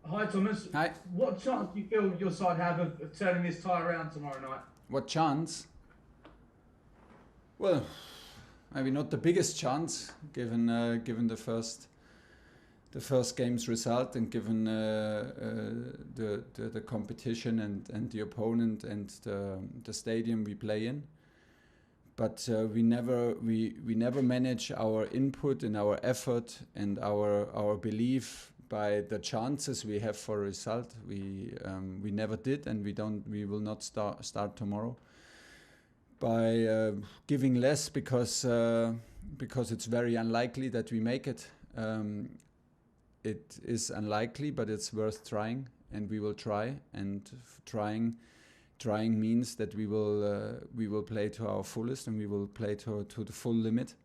Hi, Thomas. Hi. What chance do you feel your side have of turning this tie around tomorrow night? What chance? Well, maybe not the biggest chance, given the first game's result and given the competition and the opponent and the stadium we play in. But we never manage our input and our effort and our belief by the chances we have for a result. We never did, and we will not start tomorrow by giving less because it's very unlikely that we make it. It is unlikely, but it's worth trying, and we will try. And trying means that we will play to our fullest, and we will play to the full limit,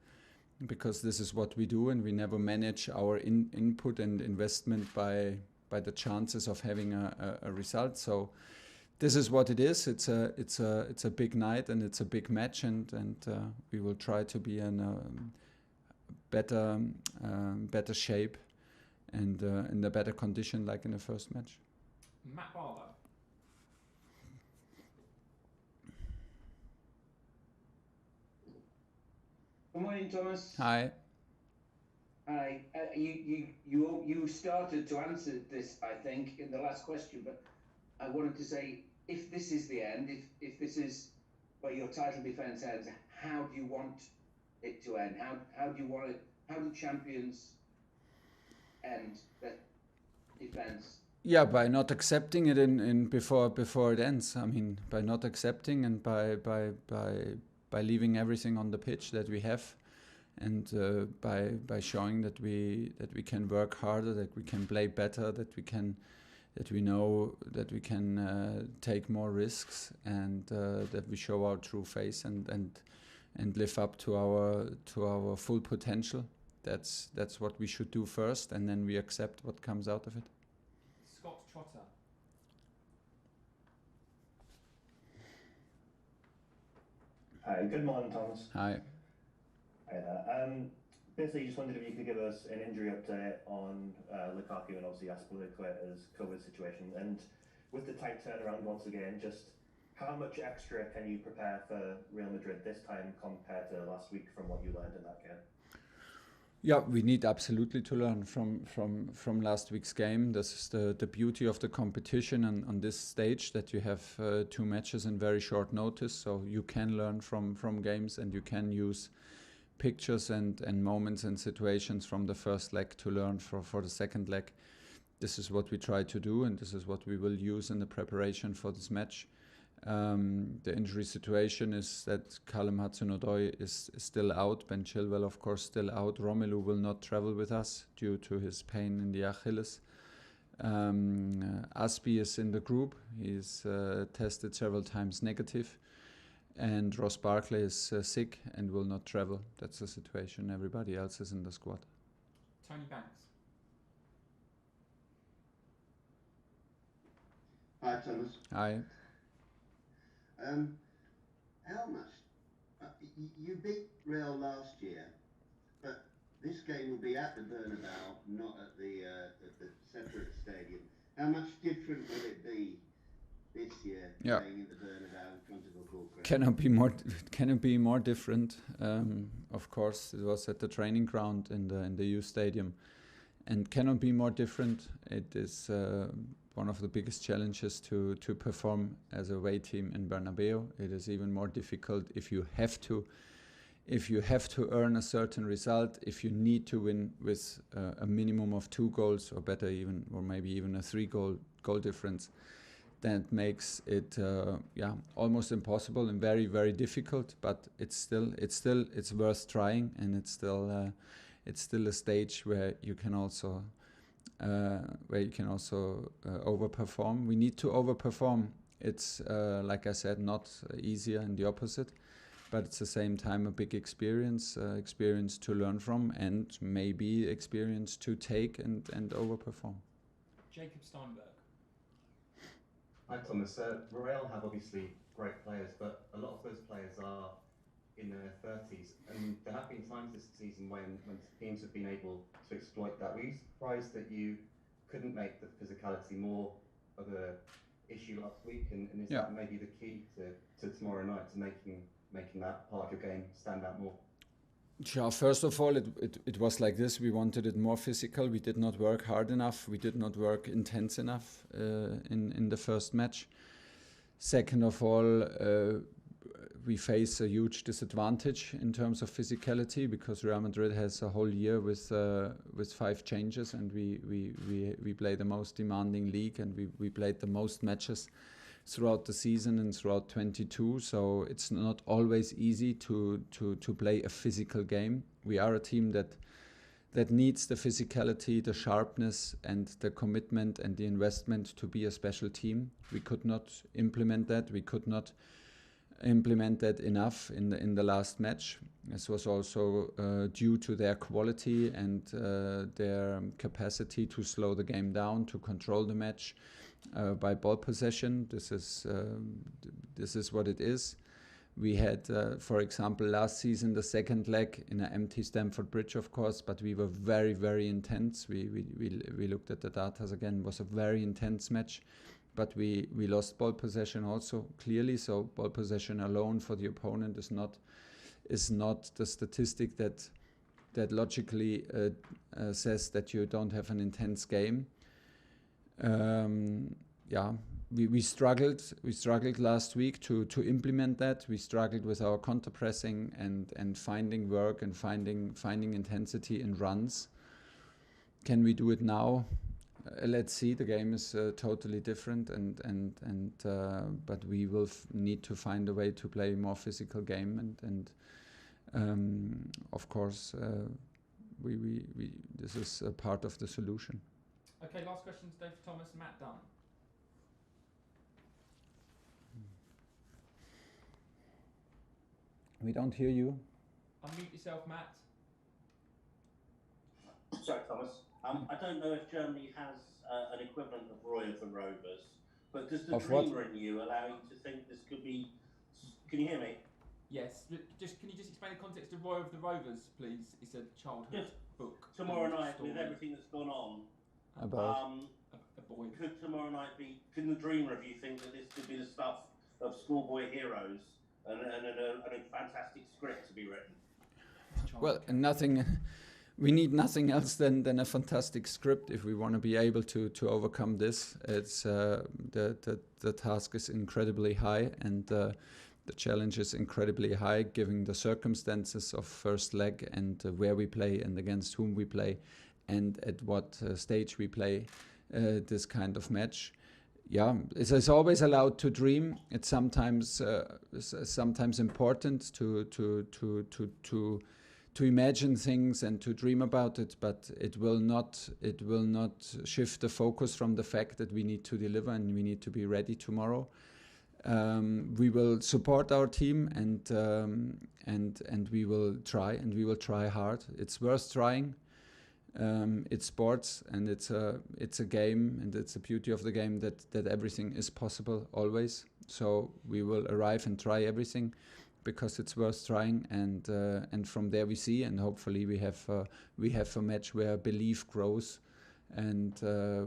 because this is what we do, and we never manage our input and investment by the chances of having a result. So this is what it is. It's a big night, and it's a big match, and we will try to be in a better shape and in a better condition like in the first match. Matt Barlow. Good morning, Thomas. Hi. Hi. You started to answer this, I think, in the last question, but I wanted to say, if this is the end, if this is where your title defence ends, how do you want it to end? How do you want it? How do champions end that defence? Yeah, by not accepting it in before it ends. I mean, by not accepting and by leaving everything on the pitch that we have, and by showing that we can work harder, that we can play better, that we know that we can take more risks, and that we show our true face and live up to our full potential. That's what we should do first, and then we accept what comes out of it. Scott Trotter. Hi, good morning, Thomas. Hi. Hi there. Basically, just wondered if you could give us an injury update on Lukaku and obviously Azpilicueta's COVID situation. And with the tight turnaround once again, just how much extra can you prepare for Real Madrid this time compared to last week from what you learned in that game? Yeah, we need absolutely to learn from last week's game. This is the beauty of the competition on this stage, that you have two matches in very short notice, so you can learn from games, and you can use pictures and moments and situations from the first leg to learn for the second leg. This is what we try to do, and this is what we will use in the preparation for this match. The injury situation is that Callum Hudson-Odoi is still out. Ben Chilwell, of course, still out. Romelu will not travel with us due to his pain in the Achilles. Aspi is in the group. He's tested several times negative. And Ross Barkley is sick and will not travel. That's the situation. Everybody else is in the squad. Tony Banks. Hi, Thomas. Hi. How much? You beat Real last year, but this game will be at the Bernabeu, not at the separate stadium. How much different will it be this year playing in the Bernabeu in front of a full crowd? Cannot be more different. Of course, it was at the training ground in the youth stadium, and cannot be more different. It is one of the biggest challenges to perform as a away team in Bernabeu. It is even more difficult if you have to earn a certain result, if you need to win with a minimum of 2 goals, or better even, or maybe even a 3 goal difference. That makes it almost impossible and very, very difficult. But it's worth trying, and it's still a stage where you can also overperform. We need to overperform. It's like I said, not easier and the opposite, but at the same time a big experience to learn from, and maybe experience to take and overperform. Jacob Steinberg. Hi Thomas. Real have obviously great players, but a lot of those players are in their 30s, and there have been times this season when teams have been able to exploit that. Were you surprised that you couldn't make the physicality more of a issue last week, and is Yeah. that maybe the key to tomorrow night, to making that part of your game stand out more? Yeah, first of all, it was like this. We wanted it more physical. We did not work hard enough. We did not work intense enough in the first match. Second of all, we face a huge disadvantage in terms of physicality because Real Madrid has a whole year with 5 changes, and we play the most demanding league, and we played the most matches throughout the season and throughout 22. So it's not always easy to play a physical game. We are a team that needs the physicality, the sharpness, and the commitment and the investment to be a special team. We could not implement that. We could not implement that enough in the last match. This was also due to their quality and their capacity to slow the game down, to control the match by ball possession. This is what it is. We had, for example, last season the second leg in an empty Stamford Bridge, of course, but we were very, very intense. We looked at the data again. It was a very intense match, but we lost ball possession also clearly. So ball possession alone for the opponent is not the statistic that logically says that you don't have an intense game. We struggled last week to implement that. We struggled with our counter pressing and finding work and finding intensity in runs. Can we do it now? Let's see. The game is totally different, but we will need to find a way to play a more physical game, and of course this is a part of the solution. Okay, last question today for Thomas. Matt Dunn. We don't hear you. Unmute yourself, Matt. Sorry, Thomas. I don't know if Germany has an equivalent of Roy of the Rovers, but does the dreamer in you allow you to think this could be... Can you hear me? Yes. Can you just explain the context of Roy of the Rovers, please? It's a childhood book. Tomorrow night, story. with everything that's gone on, About a boy. could tomorrow night be... Can the dreamer of you think that this could be the stuff of schoolboy heroes and a fantastic script to be written? Well, nothing. We need nothing else than a fantastic script if we want to be able to overcome this. It's the task is incredibly high, and the challenge is incredibly high, given the circumstances of first leg and where we play and against whom we play, and at what stage we play this kind of match. Yeah, it's always allowed to dream. It's sometimes important to imagine things and to dream about it, but it will not shift the focus from the fact that we need to deliver and we need to be ready tomorrow. We will support our team and we will try hard. It's worth trying. It's sports, and it's a game, and it's the beauty of the game that everything is possible always. So we will arrive and try everything, because it's worth trying, and from there we see, and hopefully we have a match where belief grows, and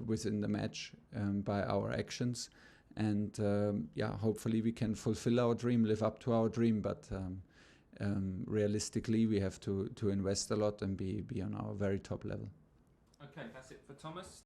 within the match by our actions, and hopefully we can fulfill our dream, live up to our dream, but realistically we have to invest a lot and be on our very top level. Okay, that's it for Thomas.